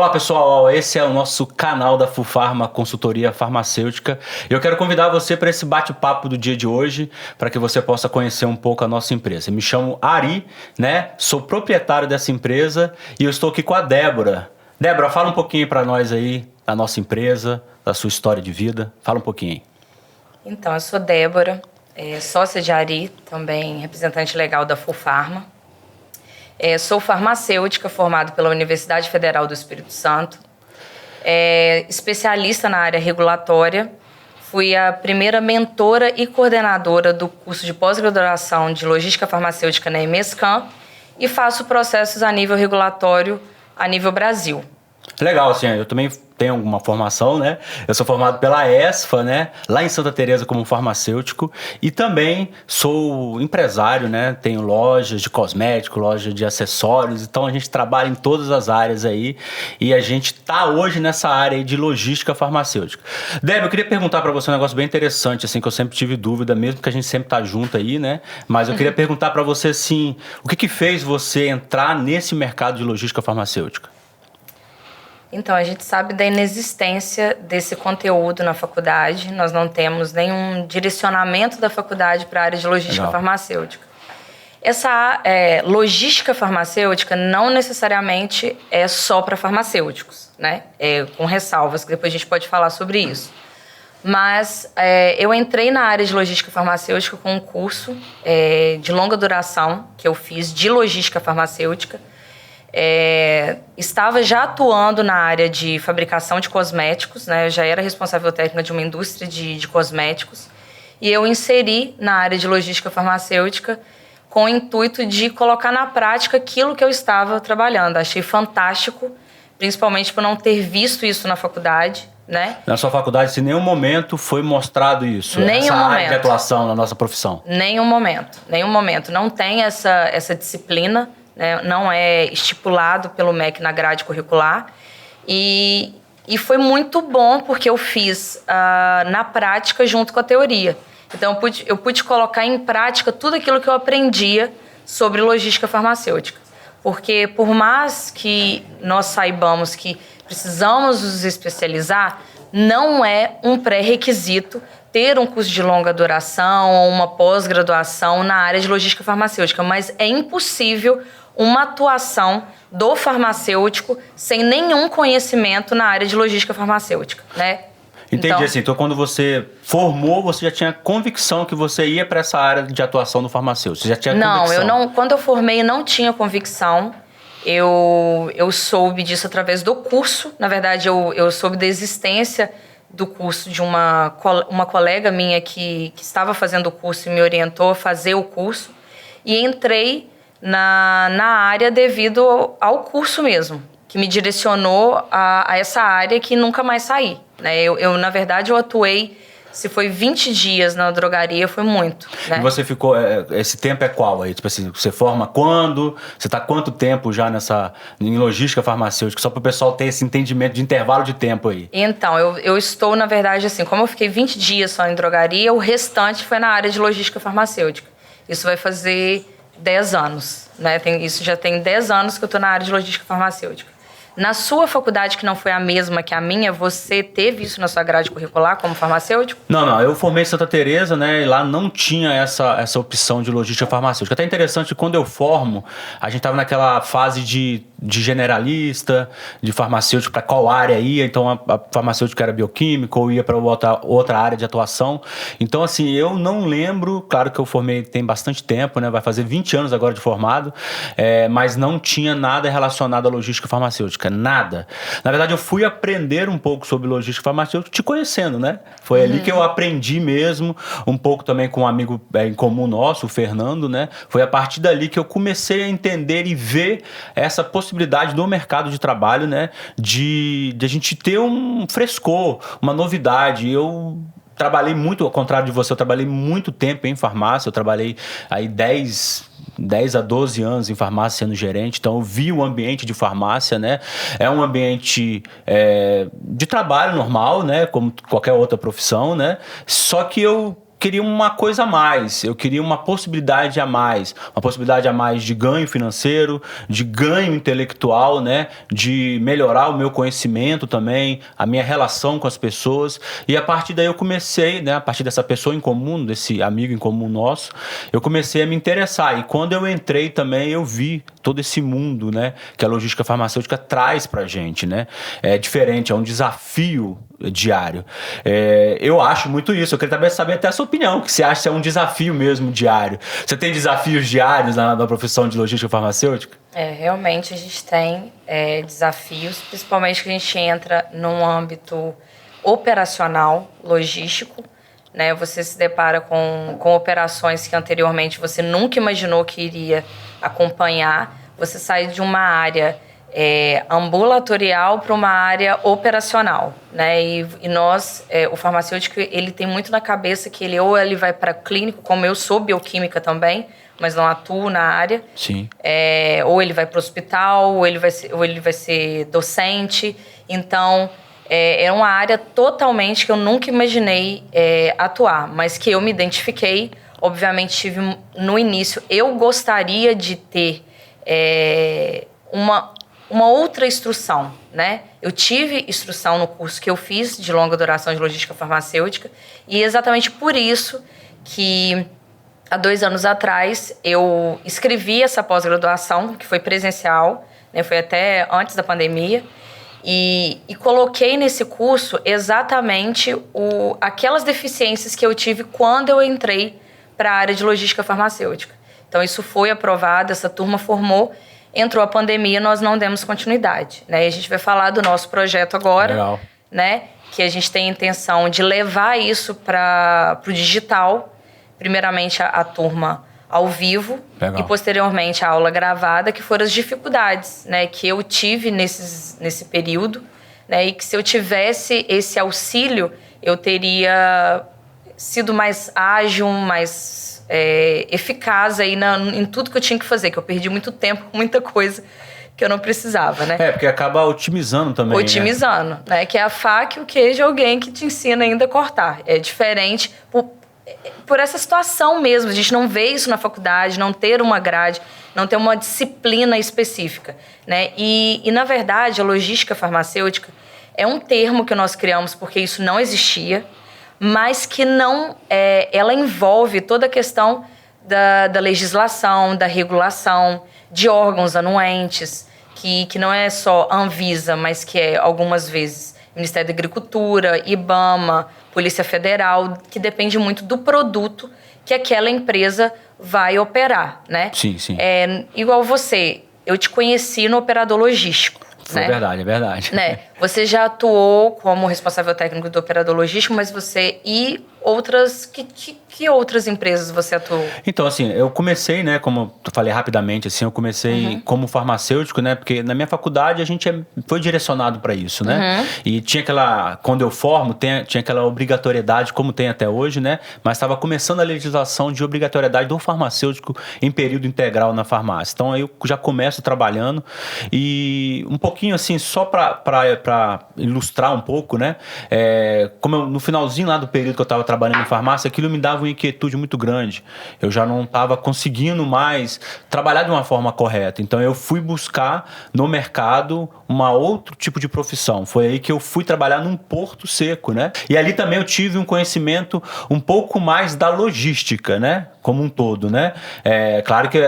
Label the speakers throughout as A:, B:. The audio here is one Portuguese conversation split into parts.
A: Olá pessoal, esse é o nosso canal da FuFarma Consultoria Farmacêutica. Eu quero convidar você para esse bate-papo do dia de hoje, para que você possa conhecer um pouco a nossa empresa. Eu me chamo Ari, né? Sou proprietário dessa empresa e eu estou aqui com a Débora. Débora, fala um pouquinho para nós aí da nossa empresa, da sua história de vida. Fala um pouquinho aí.
B: Então, eu sou Débora, sócia de Ari, também representante legal da FuFarma. Sou farmacêutica, formada pela Universidade Federal do Espírito Santo, especialista na área regulatória. Fui a primeira mentora e coordenadora do curso de pós-graduação de Logística Farmacêutica na EMESCAM e faço processos a nível regulatório, a nível Brasil.
A: Legal, assim, eu também tenho alguma formação, né? Eu sou formado pela ESFA, né? Lá em Santa Teresa como farmacêutico e também sou empresário, né? Tenho lojas de cosméticos, loja de acessórios, então a gente trabalha em todas as áreas aí e a gente tá hoje nessa área aí de logística farmacêutica. Débora, eu queria perguntar para você um negócio bem interessante, assim, que eu sempre tive dúvida, mesmo que a gente sempre tá junto aí, né? Mas eu queria perguntar para você, assim, o que fez você entrar nesse mercado de logística farmacêutica?
B: Então, a gente sabe da inexistência desse conteúdo na faculdade. Nós não temos nenhum direcionamento da faculdade para a área de logística farmacêutica. Essa logística farmacêutica não necessariamente é só para farmacêuticos, né? Com ressalvas, que depois a gente pode falar sobre isso. Mas eu entrei na área de logística farmacêutica com um curso de longa duração que eu fiz de logística farmacêutica. Estava já atuando na área de fabricação de cosméticos, né? Eu já era responsável técnica de uma indústria de cosméticos e eu inseri na área de logística farmacêutica com o intuito de colocar na prática aquilo que eu estava trabalhando. Achei fantástico, principalmente por não ter visto isso na faculdade, né? Na
A: sua faculdade, em nenhum momento foi mostrado isso?
B: Nenhum momento.
A: Área de atuação na nossa profissão?
B: Nenhum momento. Não tem essa disciplina, né? Não é estipulado pelo MEC na grade curricular. E foi muito bom porque eu fiz na prática junto com a teoria. Então, eu pude colocar em prática tudo aquilo que eu aprendia sobre logística farmacêutica. Porque, por mais que nós saibamos que precisamos nos especializar, não é um pré-requisito ter um curso de longa duração ou uma pós-graduação na área de logística farmacêutica, mas é impossível uma atuação do farmacêutico sem nenhum conhecimento na área de logística farmacêutica, né?
A: Entendi, assim, então quando você formou, você já tinha convicção que você ia para essa área de atuação do farmacêutico? Você já tinha convicção?
B: Quando eu formei, eu não tinha convicção. Eu soube disso através do curso. Na verdade, eu soube da existência do curso de uma colega minha que estava fazendo o curso e me orientou a fazer o curso. E entrei na área devido ao curso mesmo, que me direcionou a essa área que nunca mais saí, né? Na verdade, eu atuei, se foi 20 dias na drogaria, foi muito, né?
A: E você ficou, esse tempo é qual aí? Tipo assim, você forma quando? Você está quanto tempo já em logística farmacêutica? Só para o pessoal ter esse entendimento de intervalo de tempo aí.
B: Então, eu estou, na verdade, assim, como eu fiquei 20 dias só em drogaria, o restante foi na área de logística farmacêutica. Isso vai fazer 10 anos, né? Isso já tem 10 anos que eu estou na área de logística farmacêutica. Na sua faculdade, que não foi a mesma que a minha, você teve isso na sua grade curricular como farmacêutico?
A: Não. Eu formei em Santa Teresa, né? E lá não tinha essa opção de logística farmacêutica. Até interessante, quando eu formo, a gente estava naquela fase de generalista, de farmacêutico, para qual área ia. Então, a farmacêutica era bioquímica ou ia para outra área de atuação. Então, assim, eu não lembro, claro que eu formei tem bastante tempo, né? Vai fazer 20 anos agora de formado, mas não tinha nada relacionado à logística farmacêutica. Nada. Na verdade, eu fui aprender um pouco sobre logística farmacêutica te conhecendo, né? Foi ali que eu aprendi mesmo, um pouco também com um amigo em comum nosso, o Fernando, né? Foi a partir dali que eu comecei a entender e ver essa possibilidade do mercado de trabalho, né? De a gente ter um frescor, uma novidade. Eu trabalhei muito, ao contrário de você, eu trabalhei muito tempo em farmácia, eu trabalhei aí 10 a 12 anos em farmácia sendo gerente, então eu vi o ambiente de farmácia, né? É um ambiente de trabalho normal, né? Como qualquer outra profissão, né? Só que eu queria uma coisa a mais, eu queria uma possibilidade a mais de ganho financeiro, de ganho intelectual, né? De melhorar o meu conhecimento também, a minha relação com as pessoas. E a partir daí eu comecei, né? A partir dessa pessoa em comum, desse amigo em comum nosso, eu comecei a me interessar. E quando eu entrei também, eu vi todo esse mundo, né? Que a logística farmacêutica traz pra gente, né? É diferente, é um desafio diário. Eu acho muito isso. Eu queria também saber até a sua opinião, que você acha que é um desafio mesmo diário. Você tem desafios diários na profissão de logística farmacêutica?
B: Realmente a gente tem desafios, principalmente que a gente entra num âmbito operacional, logístico, né? Você se depara com operações que anteriormente você nunca imaginou que iria acompanhar. Você sai de uma área ambulatorial para uma área operacional, né? E nós, o farmacêutico, ele tem muito na cabeça que ele vai para clínico, como eu sou bioquímica também, mas não atuo na área.
A: Sim.
B: Ou ele vai para o hospital, ou ele vai ser docente. Então, é uma área totalmente que eu nunca imaginei atuar, mas que eu me identifiquei. Obviamente, tive no início, eu gostaria de ter uma outra instrução, né? Eu tive instrução no curso que eu fiz de longa duração de logística farmacêutica e exatamente por isso que há 2 anos atrás eu escrevi essa pós-graduação, que foi presencial, né? Foi até antes da pandemia, e coloquei nesse curso exatamente aquelas deficiências que eu tive quando eu entrei para a área de logística farmacêutica. Então isso foi aprovado, essa turma formou. Entrou a pandemia, nós não demos continuidade, né? E a gente vai falar do nosso projeto agora.
A: Legal.
B: Né? Que a gente tem a intenção de levar isso para o digital, primeiramente a turma ao vivo. Legal. E posteriormente a aula gravada, que foram as dificuldades, né, que eu tive nesse período, né? E que se eu tivesse esse auxílio, eu teria sido mais ágil, mais eficaz aí em tudo que eu tinha que fazer, que eu perdi muito tempo com muita coisa que eu não precisava, né?
A: Porque acaba otimizando também.
B: Otimizando, né? Que é a faca e o queijo de alguém que te ensina ainda a cortar. É diferente por essa situação mesmo. A gente não vê isso na faculdade, não ter uma grade, não ter uma disciplina específica, né? E na verdade, a logística farmacêutica é um termo que nós criamos porque isso não existia, mas que não, ela envolve toda a questão da legislação, da regulação, de órgãos anuentes, que não é só Anvisa, mas que é algumas vezes Ministério da Agricultura, IBAMA, Polícia Federal, que depende muito do produto que aquela empresa vai operar, né?
A: Sim, sim.
B: Igual você, eu te conheci no operador logístico.
A: É verdade, é verdade.
B: Né? Você já atuou como responsável técnico do operador logístico, mas você e outras... Que outras empresas você atuou?
A: Então, assim, eu comecei, né, como eu falei rapidamente, assim, eu comecei como farmacêutico, né, porque na minha faculdade a gente foi direcionado para isso, né? E tinha quando eu formo, tinha aquela obrigatoriedade, como tem até hoje, né? Mas estava começando a legislação de obrigatoriedade do farmacêutico em período integral na farmácia. Então, aí eu já começo trabalhando e um pouquinho, assim, só para ilustrar um pouco, né? Como no finalzinho lá do período que eu estava trabalhando em farmácia, aquilo me dava uma inquietude muito grande. Eu já não estava conseguindo mais trabalhar de uma forma correta. Então eu fui buscar no mercado outro tipo de profissão. Foi aí que eu fui trabalhar num porto seco, né? E ali também eu tive um conhecimento um pouco mais da logística, né? Como um todo, né? Claro que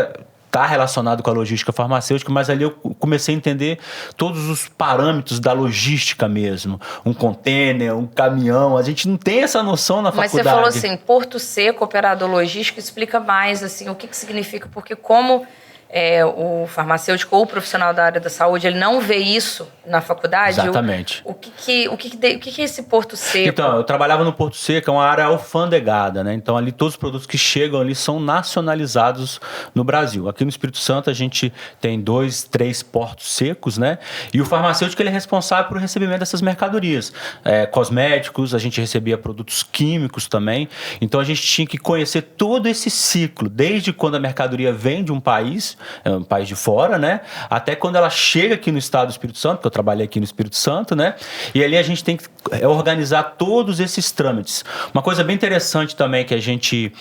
A: está relacionado com a logística farmacêutica, mas ali eu comecei a entender todos os parâmetros da logística mesmo. Um container, um caminhão, a gente não tem essa noção na faculdade.
B: Mas você falou assim, porto seco, operador logístico, explica mais assim, o que significa, porque como o farmacêutico ou o profissional da área da saúde, ele não vê isso na faculdade.
A: Exatamente.
B: O que é esse porto seco?
A: Então, eu trabalhava no Porto Seco, é uma área alfandegada, né? Então, ali todos os produtos que chegam ali são nacionalizados no Brasil. Aqui no Espírito Santo, a gente tem 2, 3 portos secos, né? E o farmacêutico, ele é responsável pelo recebimento dessas mercadorias. Cosméticos, a gente recebia produtos químicos também. Então, a gente tinha que conhecer todo esse ciclo, desde quando a mercadoria vem de um país é um país de fora, né? Até quando ela chega aqui no estado do Espírito Santo, porque eu trabalhei aqui no Espírito Santo, né? E ali a gente tem que organizar todos esses trâmites. Uma coisa bem interessante também que a gente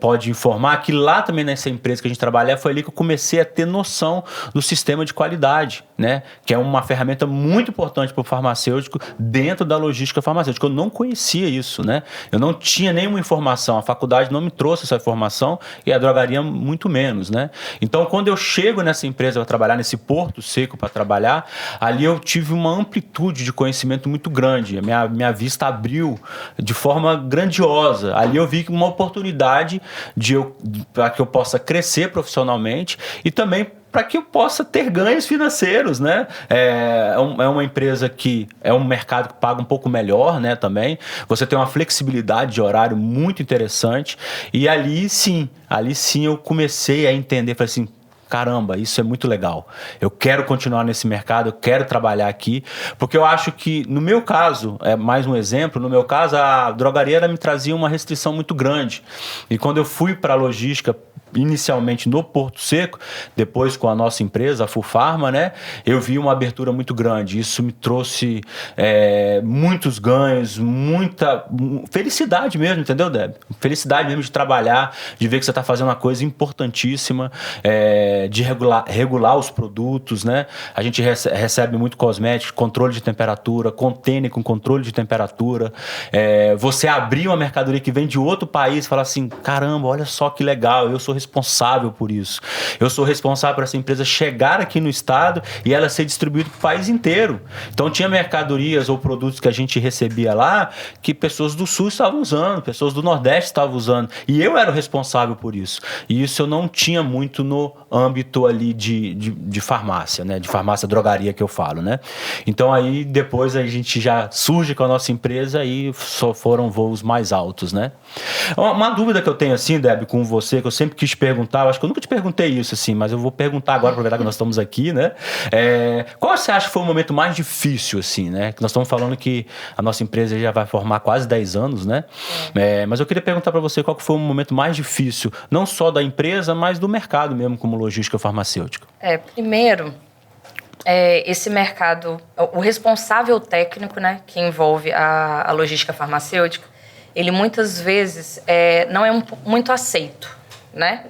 A: pode informar, que lá também nessa empresa que a gente trabalha, foi ali que eu comecei a ter noção do sistema de qualidade, né? Que é uma ferramenta muito importante para o farmacêutico dentro da logística farmacêutica. Eu não conhecia isso, né? Eu não tinha nenhuma informação, a faculdade não me trouxe essa informação e a drogaria muito menos, né? Então, quando eu chego nessa empresa para trabalhar, nesse Porto Seco para trabalhar, ali eu tive uma amplitude de conhecimento muito grande. A minha vista abriu de forma grandiosa. Ali eu vi uma oportunidade para que eu possa crescer profissionalmente e também para que eu possa ter ganhos financeiros, né? É uma empresa que é um mercado que paga um pouco melhor, né? Também você tem uma flexibilidade de horário muito interessante e ali sim eu comecei a entender, falei assim, caramba, isso é muito legal. Eu quero continuar nesse mercado, eu quero trabalhar aqui, porque eu acho que, no meu caso, mais um exemplo, no meu caso, a drogaria ela me trazia uma restrição muito grande. E quando eu fui para a logística, inicialmente no Porto Seco, depois com a nossa empresa, a Fufarma, né? Eu vi uma abertura muito grande. Isso me trouxe muitos ganhos, muita felicidade mesmo, entendeu, Deb? Felicidade mesmo de trabalhar, de ver que você está fazendo uma coisa importantíssima, de regular os produtos, né? A gente recebe muito cosméticos, controle de temperatura, container com controle de temperatura. Você abrir uma mercadoria que vem de outro país e falar assim, caramba, olha só que legal, eu sou responsável por isso. Eu sou responsável por essa empresa chegar aqui no estado e ela ser distribuída para o país inteiro. Então tinha mercadorias ou produtos que a gente recebia lá que pessoas do sul estavam usando, pessoas do nordeste estavam usando. E eu era o responsável por isso. E isso eu não tinha muito no âmbito ali de farmácia, né? De farmácia drogaria que eu falo, né? Então aí depois a gente já surge com a nossa empresa e só foram voos mais altos, né? Uma dúvida que eu tenho assim, Deb, com você, que eu sempre quis perguntar, eu acho que eu nunca te perguntei isso assim, mas eu vou perguntar agora, aproveitar que nós estamos aqui, né? Qual você acha que foi o momento mais difícil, assim, né? Que nós estamos falando que a nossa empresa já vai formar quase 10 anos, né? Mas eu queria perguntar para você qual que foi o momento mais difícil, não só da empresa, mas do mercado mesmo, como logística farmacêutica.
B: Primeiro, esse mercado, o responsável técnico, né, que envolve a logística farmacêutica, ele muitas vezes não é muito aceito, né?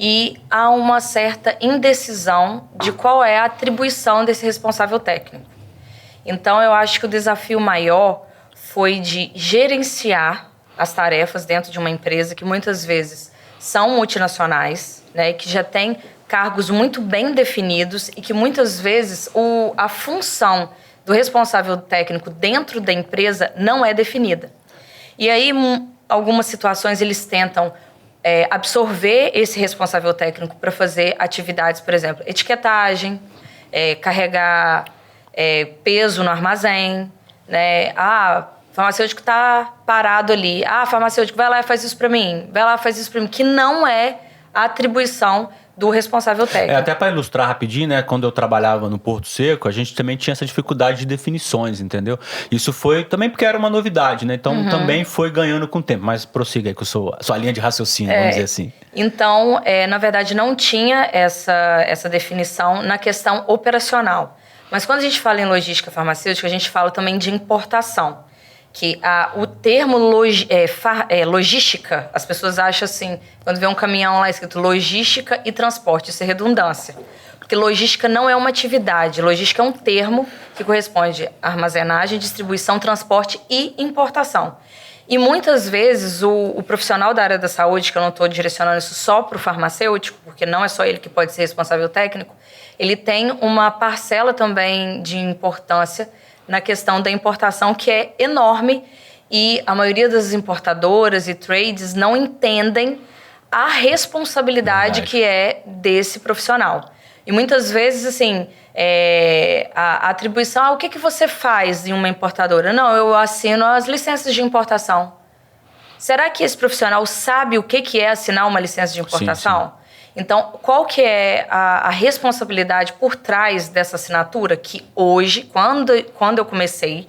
B: E há uma certa indecisão de qual é a atribuição desse responsável técnico. Então, eu acho que o desafio maior foi de gerenciar as tarefas dentro de uma empresa que muitas vezes são multinacionais, né, que já tem cargos muito bem definidos e que muitas vezes a função do responsável técnico dentro da empresa não é definida. E aí, algumas situações, eles tentam absorver esse responsável técnico para fazer atividades, por exemplo, etiquetagem, carregar peso no armazém, né? O farmacêutico está parado ali. Farmacêutico, vai lá e faz isso para mim. Vai lá e faz isso para mim. Que não é a atribuição do responsável técnico.
A: Até para ilustrar rapidinho, né? Quando eu trabalhava no Porto Seco, a gente também tinha essa dificuldade de definições, entendeu? Isso foi também porque era uma novidade, né? Então também foi ganhando com o tempo. Mas prossiga aí com a sua linha de raciocínio, vamos dizer assim.
B: Então, na verdade, não tinha essa definição na questão operacional. Mas quando a gente fala em logística farmacêutica, a gente fala também de importação. Que o termo logística, as pessoas acham assim, quando vê um caminhão lá escrito logística e transporte, isso é redundância. Porque logística não é uma atividade, logística é um termo que corresponde a armazenagem, distribuição, transporte e importação. E muitas vezes o profissional da área da saúde, que eu não estou direcionando isso só para o farmacêutico, porque não é só ele que pode ser responsável técnico, ele tem uma parcela também de importância na questão da importação, que é enorme, e a maioria das importadoras e trades não entendem a responsabilidade que é desse profissional. E muitas vezes, assim, a atribuição, o que você faz em uma importadora? Não, eu assino as licenças de importação. Será que esse profissional sabe o que é assinar uma licença de importação? Sim. Então, qual que é a responsabilidade por trás dessa assinatura? Que hoje, quando eu comecei,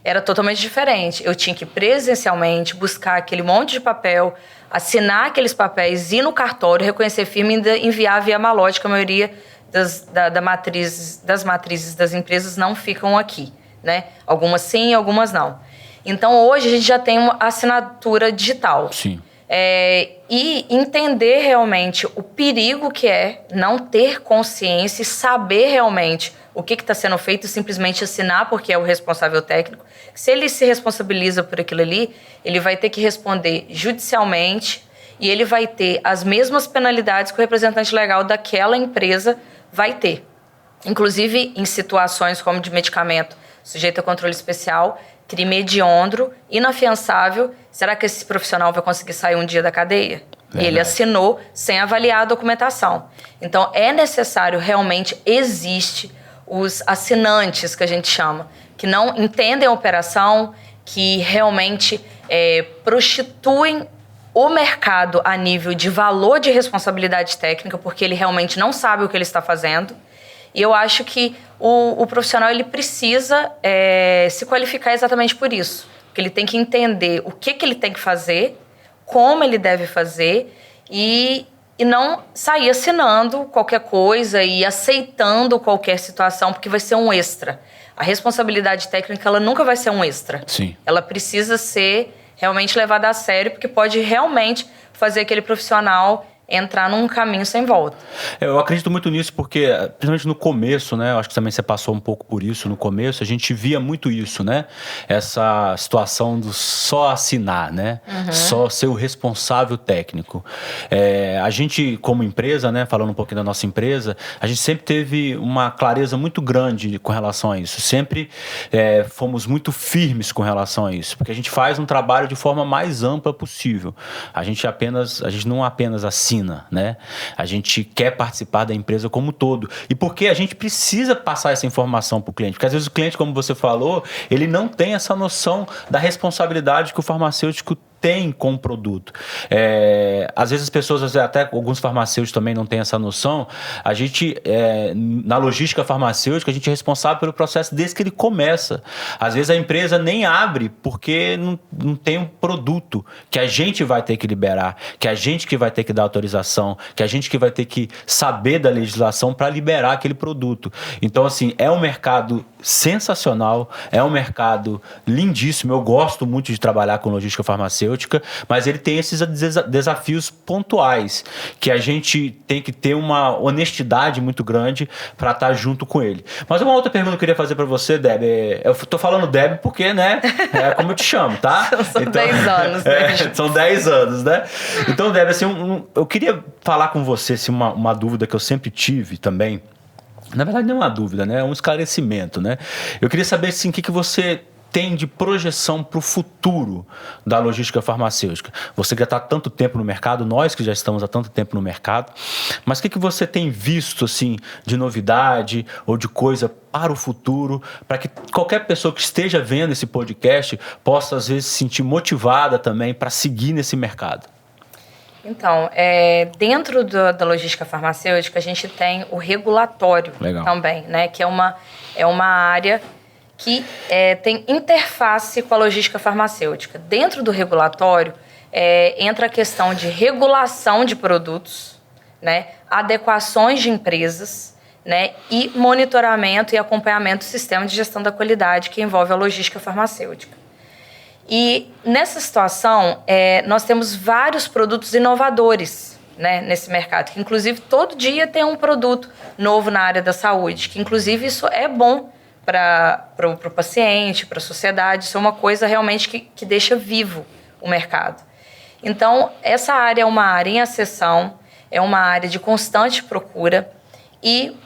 B: era totalmente diferente. Eu tinha que presencialmente buscar aquele monte de papel, assinar aqueles papéis, ir no cartório, reconhecer firma e ainda enviar via malote, que a maioria das matrizes das empresas não ficam aqui, né? Algumas sim, algumas não. Então, hoje, a gente já tem uma assinatura digital.
A: Sim.
B: E entender realmente o perigo que é não ter consciência e saber realmente o que está sendo feito e simplesmente assinar porque é o responsável técnico. Se ele se responsabiliza por aquilo ali, ele vai ter que responder judicialmente e ele vai ter as mesmas penalidades que o representante legal daquela empresa vai ter. Inclusive, em situações como de medicamento sujeito a controle especial, crime hediondo, inafiançável, será que esse profissional vai conseguir sair um dia da cadeia? Verdade. E ele assinou sem avaliar a documentação. Então, é necessário, realmente, existe os assinantes, que a gente chama, que não entendem a operação, que realmente prostituem o mercado a nível de valor de responsabilidade técnica, porque ele realmente não sabe o que ele está fazendo. E eu acho que o profissional ele precisa se qualificar exatamente por isso. Porque ele tem que entender o que ele tem que fazer, como ele deve fazer e não sair assinando qualquer coisa e aceitando qualquer situação, porque vai ser um extra. A responsabilidade técnica ela nunca vai ser um extra.
A: Sim.
B: Ela precisa ser realmente levada a sério, porque pode realmente fazer aquele profissional entrar num caminho sem volta.
A: Eu acredito muito nisso porque, principalmente no começo, né? Eu acho que também você passou um pouco por isso no começo, a gente via muito isso, né? Essa situação do só assinar, né? Uhum. Só ser o responsável técnico. A gente, como empresa, né? Falando um pouquinho da nossa empresa, a gente sempre teve uma clareza muito grande com relação a isso. Sempre fomos muito firmes com relação a isso, porque a gente faz um trabalho de forma mais ampla possível. A gente não apenas assina, né? A gente quer participar da empresa como um todo. E porque a gente precisa passar essa informação para o cliente. Porque às vezes o cliente, como você falou, ele não tem essa noção da responsabilidade que o farmacêutico tem com o produto. Às vezes as pessoas, até alguns farmacêuticos também não têm essa noção. A gente, na logística farmacêutica, a gente é responsável pelo processo desde que ele começa. Às vezes a empresa nem abre porque não tem um produto que a gente vai ter que liberar, que a gente que vai ter que dar autorização, que a gente que vai ter que saber da legislação para liberar aquele produto. Então, assim, é um mercado sensacional, é um mercado lindíssimo. Eu gosto muito de trabalhar com logística farmacêutica, mas ele tem esses desafios pontuais que a gente tem que ter uma honestidade muito grande para estar junto com ele. Mas uma outra pergunta que eu queria fazer para você, Deb, eu tô falando Deb porque, né, é como eu te chamo, tá?
B: São 10 anos, né?
A: São 10 anos, né? Então, Deb, assim, eu queria falar com você assim, uma dúvida que eu sempre tive também. Na verdade, não é uma dúvida, né? É um esclarecimento, né? Eu queria saber, assim, o que você tem de projeção para o futuro da logística farmacêutica? Você que já está há tanto tempo no mercado, nós que já estamos há tanto tempo no mercado, mas o que você tem visto assim, de novidade ou de coisa para o futuro, para que qualquer pessoa que esteja vendo esse podcast possa, às vezes, se sentir motivada também para seguir nesse mercado?
B: Então, dentro da logística farmacêutica, a gente tem o regulatório. Legal. Também, né? Que é uma área que tem interface com a logística farmacêutica. Dentro do regulatório, entra a questão de regulação de produtos, né? Adequações de empresas, né? E monitoramento e acompanhamento do sistema de gestão da qualidade que envolve a logística farmacêutica. E nessa situação, nós temos vários produtos inovadores, né, nesse mercado, que inclusive todo dia tem um produto novo na área da saúde, que inclusive isso é bom para o paciente, para a sociedade, isso é uma coisa realmente que deixa vivo o mercado. Então, essa área é uma área em ascensão, é uma área de constante procura e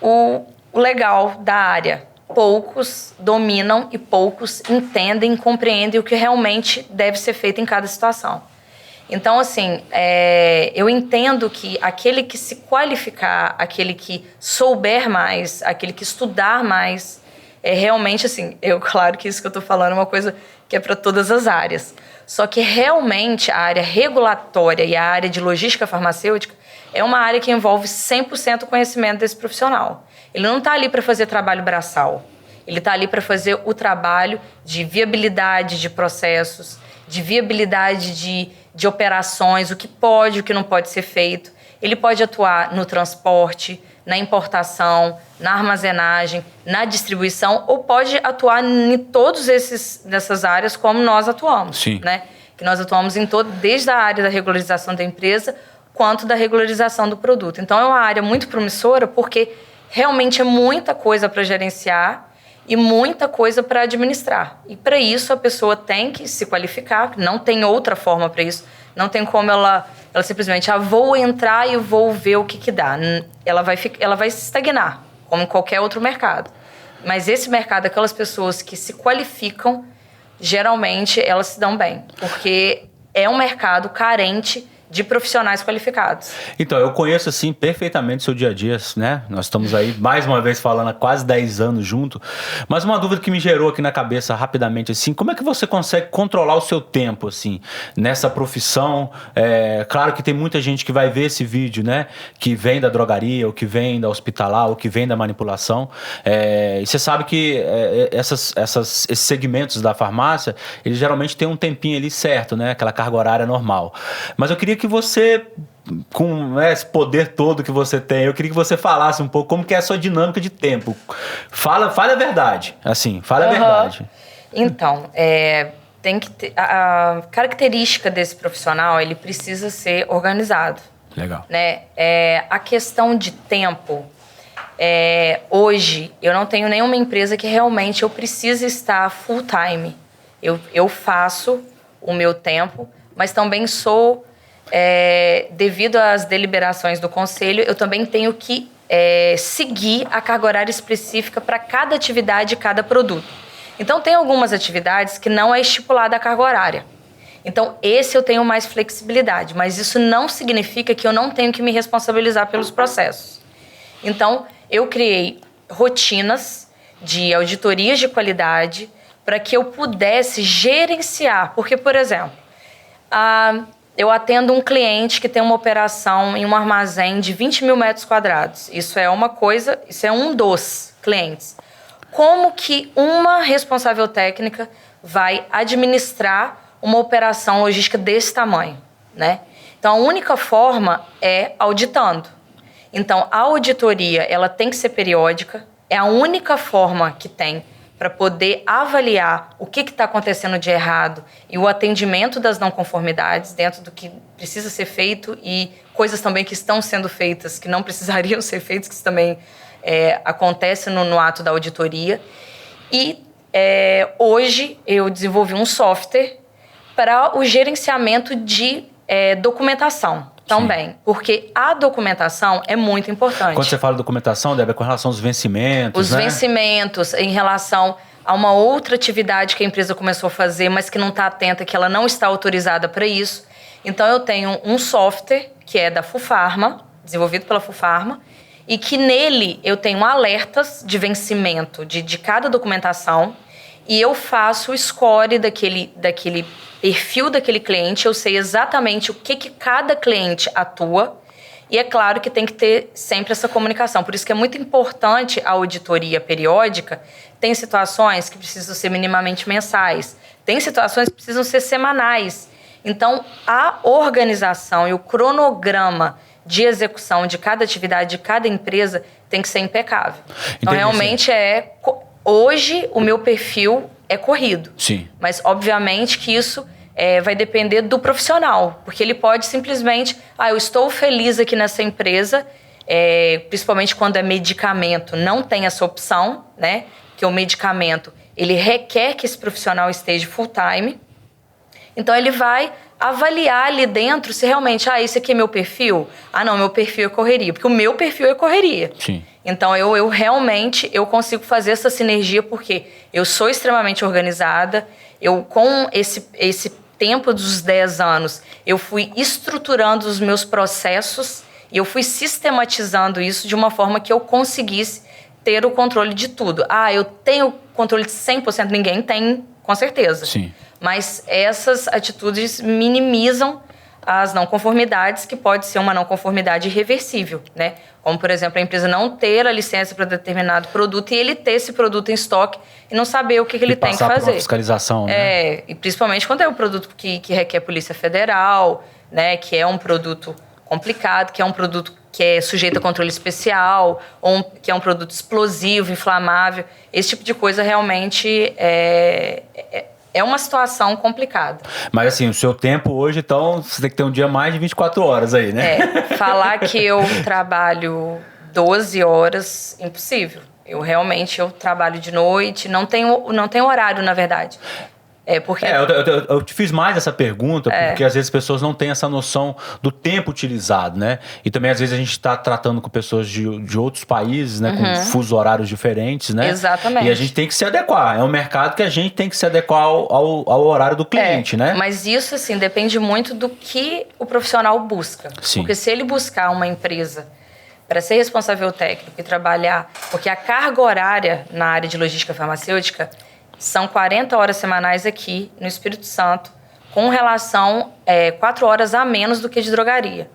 B: o legal da área, poucos dominam e poucos entendem, compreendem o que realmente deve ser feito em cada situação. Então, assim, eu entendo que aquele que se qualificar, aquele que souber mais, aquele que estudar mais, realmente, assim, claro que isso que eu estou falando é uma coisa que é para todas as áreas. Só que realmente a área regulatória e a área de logística farmacêutica é uma área que envolve 100% o conhecimento desse profissional. Ele não está ali para fazer trabalho braçal. Ele está ali para fazer o trabalho de viabilidade de processos, de viabilidade de operações, o que pode, o que não pode ser feito. Ele pode atuar no transporte, na importação, na armazenagem, na distribuição, ou pode atuar em todas essas áreas como nós atuamos.
A: Sim.
B: Né? Que nós atuamos em desde a área da regularização da empresa quanto da regularização do produto. Então, é uma área muito promissora porque realmente é muita coisa para gerenciar e muita coisa para administrar. E para isso a pessoa tem que se qualificar, não tem outra forma para isso. Não tem como ela simplesmente, vou entrar e vou ver o que dá. Ela vai se estagnar, como em qualquer outro mercado. Mas esse mercado, aquelas pessoas que se qualificam, geralmente elas se dão bem. Porque é um mercado carente de profissionais qualificados.
A: Então, eu conheço, assim, perfeitamente o seu dia a dia, né? Nós estamos aí, mais uma vez, falando há quase 10 anos junto. Mas uma dúvida que me gerou aqui na cabeça, rapidamente, assim, como é que você consegue controlar o seu tempo, assim, nessa profissão? Claro que tem muita gente que vai ver esse vídeo, né? Que vem da drogaria, ou que vem da hospitalar, ou que vem da manipulação. E você sabe que esses segmentos da farmácia, eles geralmente têm um tempinho ali certo, né? Aquela carga horária normal. Mas eu queria que você, com esse poder todo que você tem, eu queria que você falasse um pouco como que é a sua dinâmica de tempo. Fala a verdade, assim, fala a verdade.
B: Então, tem que ter, a característica desse profissional, ele precisa ser organizado.
A: Legal.
B: Né? A questão de tempo, hoje, eu não tenho nenhuma empresa que realmente eu preciso estar full time. Eu faço o meu tempo, mas também sou... devido às deliberações do conselho, eu também tenho que seguir a carga horária específica para cada atividade e cada produto. Então, tem algumas atividades que não é estipulada a carga horária. Então, esse eu tenho mais flexibilidade, mas isso não significa que eu não tenho que me responsabilizar pelos processos. Então, eu criei rotinas de auditorias de qualidade para que eu pudesse gerenciar. Porque, por exemplo, eu atendo um cliente que tem uma operação em um armazém de 20 mil metros quadrados. Isso é uma coisa, isso é um dos clientes. Como que uma responsável técnica vai administrar uma operação logística desse tamanho, né? Então, a única forma é auditando. Então, a auditoria, ela tem que ser periódica, é a única forma que tem para poder avaliar o que está acontecendo de errado e o atendimento das não conformidades dentro do que precisa ser feito e coisas também que estão sendo feitas que não precisariam ser feitas, que isso também acontece no ato da auditoria. E hoje eu desenvolvi um software para o gerenciamento de documentação. Também, porque a documentação é muito importante.
A: Quando você fala documentação, Débora, é com relação aos vencimentos,
B: Os vencimentos em relação a uma outra atividade que a empresa começou a fazer, mas que não está atenta, que ela não está autorizada para isso. Então, eu tenho um software que é da FUFarma, desenvolvido pela FUFarma, e que nele eu tenho alertas de vencimento de cada documentação e eu faço o score daquele perfil daquele cliente, eu sei exatamente o que cada cliente atua e é claro que tem que ter sempre essa comunicação. Por isso que é muito importante a auditoria periódica. Tem situações que precisam ser minimamente mensais, tem situações que precisam ser semanais. Então, a organização e o cronograma de execução de cada atividade, de cada empresa, tem que ser impecável. Então, realmente hoje, o meu perfil é corrido.
A: Sim.
B: Mas, obviamente, que isso vai depender do profissional. Porque ele pode simplesmente... eu estou feliz aqui nessa empresa, principalmente quando é medicamento, não tem essa opção, né? Porque o medicamento, ele requer que esse profissional esteja full time. Então, ele vai avaliar ali dentro se realmente, esse aqui é meu perfil? Não, meu perfil é correria. Porque o meu perfil é correria.
A: Sim.
B: Então, eu realmente consigo fazer essa sinergia porque eu sou extremamente organizada. Eu, com esse tempo dos 10 anos, eu fui estruturando os meus processos e eu fui sistematizando isso de uma forma que eu conseguisse ter o controle de tudo. Eu tenho controle de 100%? Ninguém tem, com certeza.
A: Sim.
B: Mas essas atitudes minimizam as não conformidades, que pode ser uma não conformidade irreversível, né? Como, por exemplo, a empresa não ter a licença para determinado produto e ele ter esse produto em estoque e não saber o que ele tem que fazer.
A: Passar por uma fiscalização, né?
B: E principalmente quando é um produto que requer Polícia Federal, né? Que é um produto complicado, que é um produto que é sujeito a controle especial, ou que é um produto explosivo, inflamável. Esse tipo de coisa realmente é uma situação complicada.
A: Mas assim, o seu tempo hoje, então, você tem que ter um dia mais de 24 horas aí, né?
B: Falar que eu trabalho 12 horas, impossível. Eu trabalho de noite, não tenho horário, na verdade. Porque...
A: eu te fiz mais essa pergunta porque às vezes as pessoas não têm essa noção do tempo utilizado, né? E também às vezes a gente está tratando com pessoas de outros países, né? Com fusos horários diferentes, né?
B: Exatamente.
A: E a gente tem que se adequar. É um mercado que a gente tem que se adequar ao horário do cliente, né?
B: Mas isso, assim, depende muito do que o profissional busca.
A: Sim.
B: Porque se ele buscar uma empresa para ser responsável técnico e trabalhar... Porque a carga horária na área de logística farmacêutica... São 40 horas semanais aqui no Espírito Santo, com relação 4 horas a menos do que de drogaria.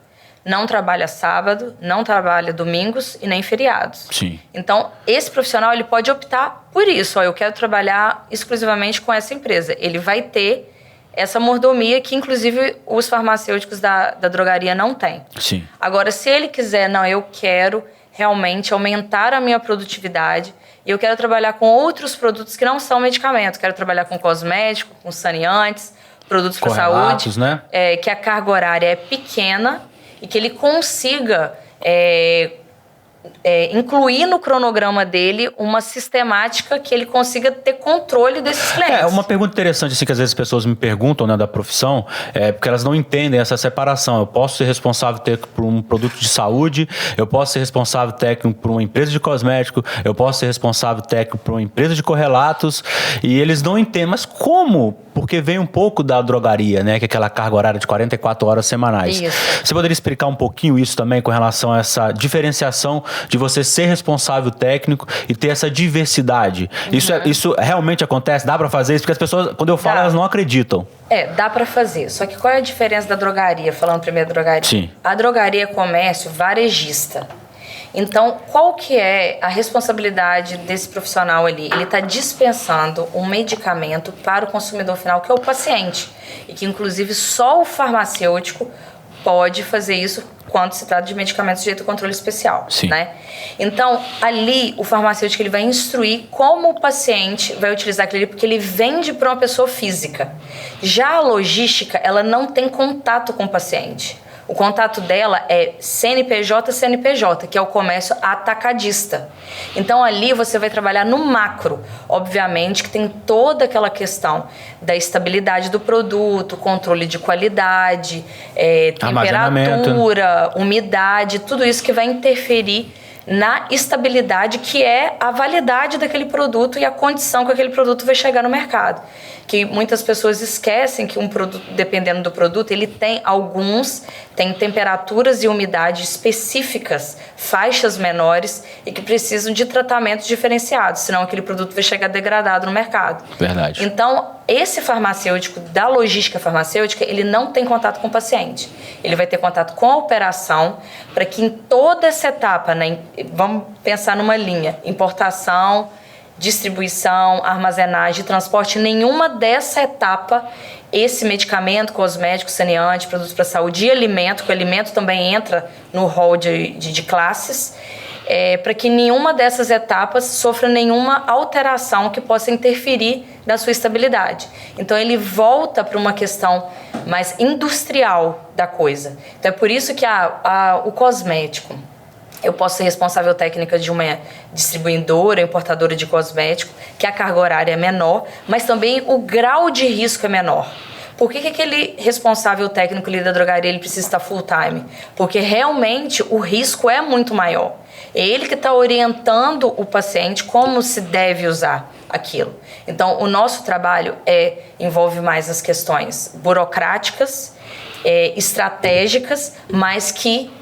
B: Não trabalha sábado, não trabalha domingos e nem feriados.
A: Sim.
B: Então, esse profissional ele pode optar por isso. Eu quero trabalhar exclusivamente com essa empresa. Ele vai ter essa mordomia que, inclusive, os farmacêuticos da drogaria não têm.
A: Sim.
B: Agora, se ele quiser, eu quero realmente aumentar a minha produtividade... E eu quero trabalhar com outros produtos que não são medicamentos. Quero trabalhar com cosmético, com saneantes, produtos para saúde.
A: Né?
B: Que a carga horária é pequena e que ele consiga incluir no cronograma dele uma sistemática que ele consiga ter controle desses clientes.
A: Uma pergunta interessante assim, que às vezes as pessoas me perguntam, né, da profissão, porque elas não entendem essa separação. Eu posso ser responsável técnico por um produto de saúde, eu posso ser responsável técnico por uma empresa de cosmético, eu posso ser responsável técnico por uma empresa de correlatos, e eles não entendem. Mas como? Porque vem um pouco da drogaria, né, que é aquela carga horária de 44 horas semanais.
B: Isso.
A: Você poderia explicar um pouquinho isso também com relação a essa diferenciação de você ser responsável técnico e ter essa diversidade? Isso realmente acontece? Dá para fazer isso? Porque as pessoas, quando eu falo, elas não acreditam.
B: Dá para fazer. Só que qual é a diferença da drogaria? Falando primeiro da drogaria.
A: Sim.
B: A drogaria é comércio varejista. Então, qual que é a responsabilidade desse profissional ali? Ele está dispensando um medicamento para o consumidor final, que é o paciente. E que, inclusive, só o farmacêutico pode fazer isso quando se trata de medicamentos sujeito a controle especial.
A: Sim.
B: Né? Então, ali, o farmacêutico ele vai instruir como o paciente vai utilizar aquilo ali, porque ele vende para uma pessoa física. Já a logística, ela não tem contato com o paciente. O contato dela é CNPJ, que é o comércio atacadista. Então, ali você vai trabalhar no macro. Obviamente que tem toda aquela questão da estabilidade do produto, controle de qualidade, temperatura, umidade, tudo isso que vai interferir na estabilidade, que é a validade daquele produto e a condição que aquele produto vai chegar no mercado. Que muitas pessoas esquecem que um produto, dependendo do produto, ele tem temperaturas e umidade específicas, faixas menores e que precisam de tratamentos diferenciados, senão aquele produto vai chegar degradado no mercado.
A: Verdade.
B: Então, esse farmacêutico da logística farmacêutica, ele não tem contato com o paciente. Ele vai ter contato com a operação para que em toda essa etapa, né, vamos pensar numa linha, importação, distribuição, armazenagem, transporte, nenhuma dessa etapa, esse medicamento, cosmético, saneante, produtos para saúde e alimento, que o alimento também entra no rol de classes, para que nenhuma dessas etapas sofra nenhuma alteração que possa interferir na sua estabilidade. Então, ele volta para uma questão mais industrial da coisa. Então, é por isso que o cosmético, eu posso ser responsável técnica de uma distribuidora, importadora de cosmético, que a carga horária é menor, mas também o grau de risco é menor. Por que aquele responsável técnico ali da drogaria ele precisa estar full time? Porque realmente o risco é muito maior. É ele que está orientando o paciente como se deve usar aquilo. Então, o nosso trabalho envolve mais as questões burocráticas, estratégicas, mas que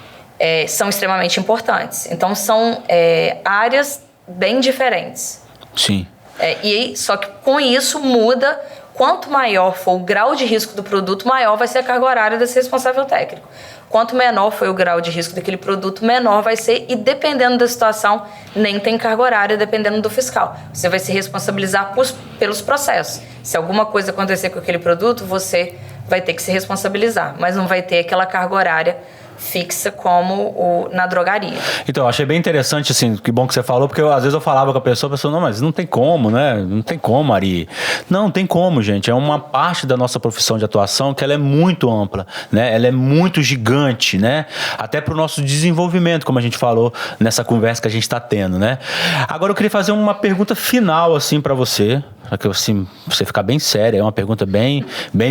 B: são extremamente importantes. Então, são áreas bem diferentes.
A: Sim.
B: Só que com isso muda Quanto maior for o grau de risco do produto, maior vai ser a carga horária desse responsável técnico. Quanto menor for o grau de risco daquele produto, menor vai ser, e dependendo da situação, nem tem carga horária, dependendo do fiscal. Você vai se responsabilizar pelos processos. Se alguma coisa acontecer com aquele produto, você vai ter que se responsabilizar, mas não vai ter aquela carga horária fixa como na drogaria.
A: Então, eu achei bem interessante, assim, que bom que você falou, porque às vezes eu falava com a pessoa, não, mas não tem como, né? Não tem como, Ari. Não, tem como, gente. É uma parte da nossa profissão de atuação que ela é muito ampla, né? Ela é muito gigante, né? Até para o nosso desenvolvimento, como a gente falou nessa conversa que a gente está tendo, né? Agora eu queria fazer uma pergunta final, assim, para você, para que assim, você ficar bem sério, é uma pergunta bem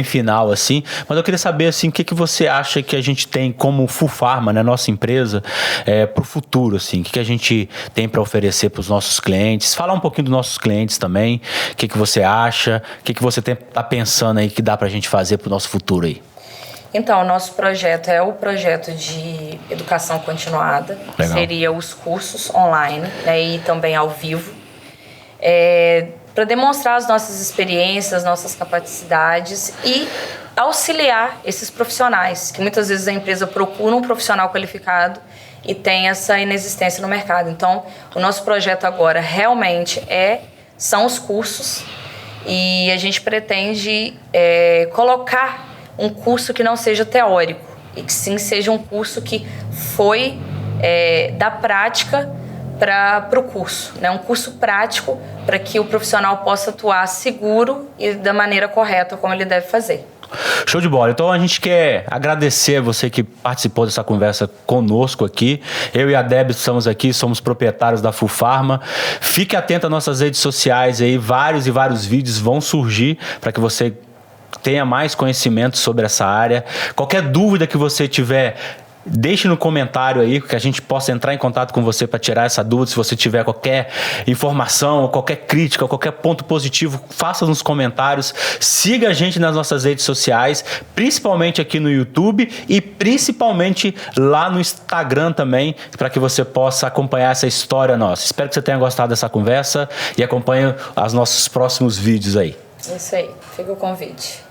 A: final, assim, mas eu queria saber, assim, o que você acha que a gente tem como FuFarma, né, nossa empresa, para o futuro, assim, o que a gente tem para oferecer para os nossos clientes, falar um pouquinho dos nossos clientes também, o que você acha, o que você está pensando aí que dá para a gente fazer para o nosso futuro aí?
B: Então, o nosso projeto é o projeto de educação continuada. Legal. Seria os cursos online, né, e também ao vivo, para demonstrar as nossas experiências, nossas capacidades e auxiliar esses profissionais, que muitas vezes a empresa procura um profissional qualificado e tem essa inexistência no mercado. Então, o nosso projeto agora realmente são os cursos, e a gente pretende colocar um curso que não seja teórico, e que sim seja um curso que foi da prática para o curso, né? Um curso prático para que o profissional possa atuar seguro e da maneira correta como ele deve fazer.
A: Show de bola. Então a gente quer agradecer a você que participou dessa conversa conosco aqui. Eu e a Deb estamos aqui, somos proprietários da FuFarma. Fique atento às nossas redes sociais aí, vários e vários vídeos vão surgir para que você tenha mais conhecimento sobre essa área. Qualquer dúvida que você tiver, deixe no comentário aí, que a gente possa entrar em contato com você para tirar essa dúvida. Se você tiver qualquer informação, qualquer crítica, qualquer ponto positivo, faça nos comentários. Siga a gente nas nossas redes sociais, principalmente aqui no YouTube e principalmente lá no Instagram também, para que você possa acompanhar essa história nossa. Espero que você tenha gostado dessa conversa e acompanhe os nossos próximos vídeos aí.
B: Isso aí, fica o convite.